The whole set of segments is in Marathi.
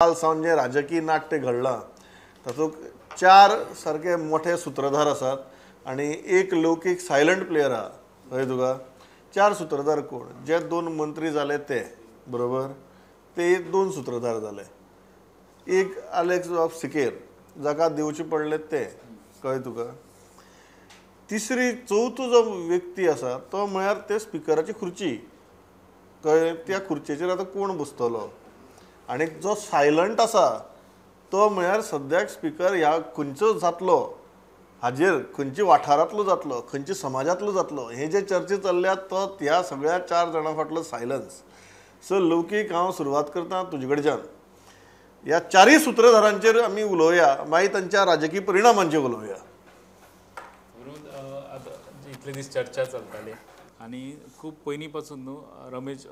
काल सावन जे राजकीय नाट्य घडलां तातूंत चार सारके मोठे सूत्रधार आसात आणि एक लौकीक सायलंट प्लेयर आहा कळ्ळें तुका। चार सूत्रधार कोण जे दोन मंत्री जाले ते बरोबर ते दोन सूत्रधार जाले। एक अलेक्स ऑफ सिकेर जाका दिवचे पडले ते कळ्ळें तुका। तिसरी चवथो जो व्यक्ती आसा तो म्हळ्यार ते स्पिकराची खुर्ची कळ्ळें। त्या खुर्चेचेर आतां कोण बसतलो आणि जो सायलंट आसा तो म्हळ्यार सद्याक स्पीकर ह्या खंयचो जातलो हाजेर खंयच्या वाठारांतलो जातलो खंयच्या समाजांतलो जातलो हे जे चर्चे चल्ल्यात तो ह्या सगळ्या चार जाणां फाटलो सायलन्स। सो लौकीक हांव सुरवात करता तुजे कडच्यान ह्या चारय सूत्रधारांचेर आमी उलोवया मागीर तांच्या राजकीय परिणामांचेर उलोवया। इतले दीस चर्चा चलताली आनी खूब पयलीं पासून न्हू रमेश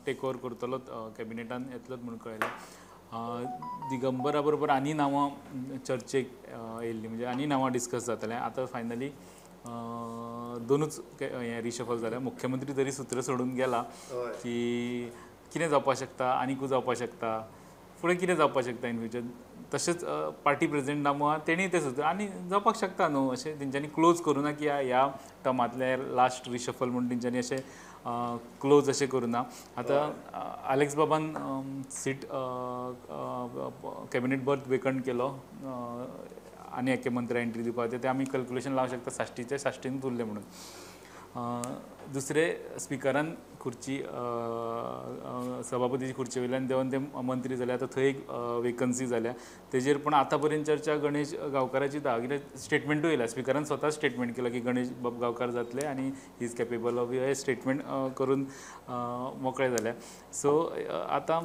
टेक ओवर करतलो कॅबिनेटान येतलोच म्हणून कळयलें। दिगंबरा बरोबर आनी नांवां चर्चेक येयल्लीं म्हणजे आनी नांवां डिस्कस जातलें। आतां फायनली दोनूच हें रिशफल जाल्या। मुख्यमंत्री तरी सूत्र सोडून गेला की कितें जावपाक शकता आनीकूय जावपाक शकता फुडें कितें जावपाक शकता इन फ्युचर। तशेंच पार्टी प्रेजिडेंट नामवा तेणी ते सुद्दां आनी जावपाक शकता न्हू अशें तेंच्यांनी क्लोज करूं ना की ह्या टर्मांतले लास्ट रिशफल म्हणून तेंच्यांनी अशें क्लोज अशें करूं ना। आतां अलेक्स बाबान सीट कॅबिनेट बर्थ वेकंट केलो आनी एके मंत्र्या एंट्री दिवपाक ते आमी कॅल्क्युलेशन लावंक शकता 60चे 60 उरले म्हणून। दुसरे स्पिकरान खुर्ची सभापतीची खुर्चे वयल्यान देंवन ते मंत्री जाले। आतां थंय एक वेकन्सी जाल्या तेजेर पण आतां पर्यंत चर्चा गणेश गांवकाराची कितें स्टेटमेंटूय येयला। स्पिकरान स्वता स्टेटमेंट केला की गणेश बाब गांवकार जातले आनी ही इज कॅपेबल ऑफ हे स्टेटमेंट करून मोकळे जाल्या। सो आतां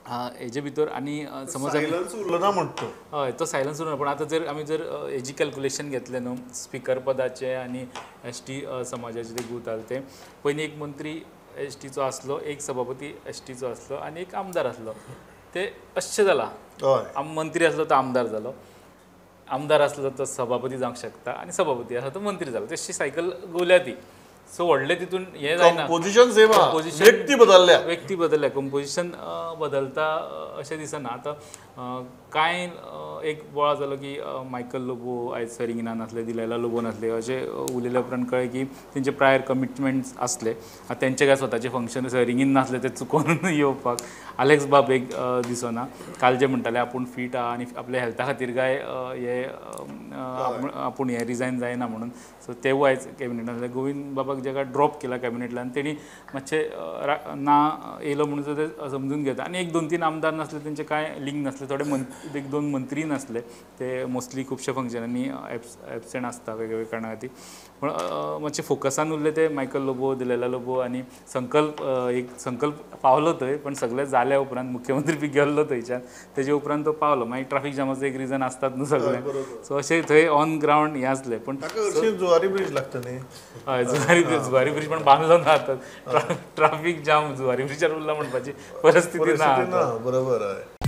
हेजे भितर आनी समज सायलन्स उरलो ना म्हणटा हय तो सायलन्स उरना पण आतां जर आमी जर हेजी कॅल्क्युलेशन घेतलें न्हू स्पिकर पदाचे आनी एसटी समाजाचे ते गुताल ते पयलीं एक मंत्री एसटीचो आसलो एक सभापती एसटीचो आसलो आनी एक आमदार आसलो ते अशें जाला। मंत्री आसलो तो आमदार जालो आमदार आसलो तो सभापती जावंक शकता आनी सभापती आसलो तो मंत्री जालो तशी सायकल गोवल्या ती। सो व्हडले तितून हें जायना पोजिशन सेम व्यक्ती बदलल्या कंपोजिशन बदलता अशें दिसना। आतां कांय एक बोळा जालो की मायकल लोबो आयज सरिंगिना नासले दिलायला लोबो नासले अशें उलयल्या उपरांत कळ्ळें की तेंचे प्रायर कमिटमेंट्स आसले तेंचे काय स्वताचे फंक्शन सरिंगीन नासले ते चुकोवन येवपाक। अलेक्स बाब एक दिसना काल जे म्हणटाले आपूण फीट आहा आनी आपल्या हेल्था खातीर काय हे आपूण हे रिजायन जायना म्हणून सो तेवूय आयज कॅबिनेटांतले गोविंद बाबाक जेका ड्रॉप केला कॅबिनेटल्यान तेणी मातशें ना येयलो म्हणून ते समजून घेता। आनी एक दोन तीन आमदार नासले तेंचे कांय लिंक नासले थोडे एक दोन मंत्री नासले ते मोस्टली खुबशे फंक्शनांनी एबसेंट आसता वेगवेगळ्या कारणां खातीर पूण मातशें फोकसान उरले ते मायकल लोबो दिलायला लोबो आनी संकल्प पावलो थंय पण सगळें जाल्या उपरांत मुख्यमंत्री बी गेल्लो थंयच्यान तेजे उपरांत तो पावलो मागीर ट्राफीक जामाचो एक रिजन आसतात न्हू सगळें सो अशें थंय ऑन ग्रावंड हें आसलें पण जुवारी ब्रिज लागता न्ही हय जुवारी ब्रिज पण बांदलो ना आतां ट्राफीक जाम जुवारी ब्रिजार उरला म्हणपाची परिस्थिती ना बरोबर हय।